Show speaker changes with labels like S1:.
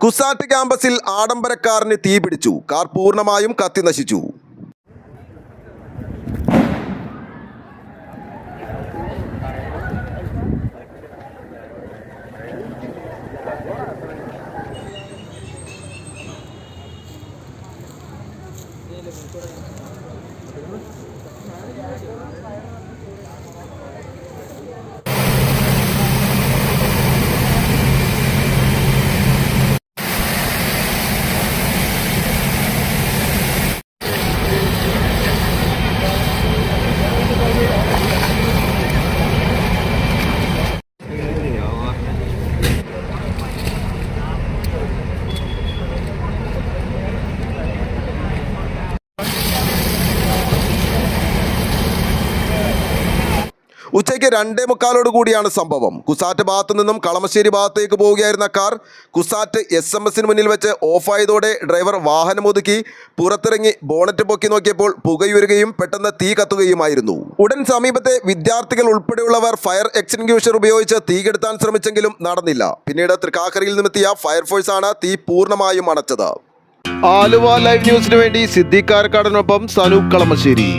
S1: കുസാറ്റ് ക്യാമ്പസിൽ ആഡംബര കാറിന് തീപിടിച്ചു. കാർ പൂർണ്ണമായും കത്തിനശിച്ചു. ഉച്ചയ്ക്ക് 2:45 കൂടിയാണ് സംഭവം. കുസാറ്റ് ഭാഗത്തു നിന്നും കളമശ്ശേരി ഭാഗത്തേക്ക് പോവുകയായിരുന്ന കാർ കുസാറ്റ് SMS മുന്നിൽ വെച്ച് ഓഫായതോടെ ഡ്രൈവർ വാഹനം ഒതുക്കി പുറത്തിറങ്ങി ബോണറ്റ് പൊക്കി നോക്കിയപ്പോൾ പുകയുരുകയും പെട്ടെന്ന് തീ കത്തുകയുമായിരുന്നു. ഉടൻ സമീപത്തെ വിദ്യാർത്ഥികൾ ഉൾപ്പെടെയുള്ളവർ ഫയർ എക്സ്റ്റിംഗ്വിഷർ ഉപയോഗിച്ച് തീ കെടുത്താൻ ശ്രമിച്ചെങ്കിലും നടന്നില്ല. പിന്നീട് തൃക്കാക്കരയിൽ നിന്നെത്തിയ ഫയർഫോഴ്സാണ് തീ പൂർണ്ണമായും അണച്ചത്. ആലുവ ലൈവ് ന്യൂസിനു വേണ്ടി സിദ്ദീഖ് കാരക്കാടിനൊപ്പം സനൂപ് കളമശ്ശേരി.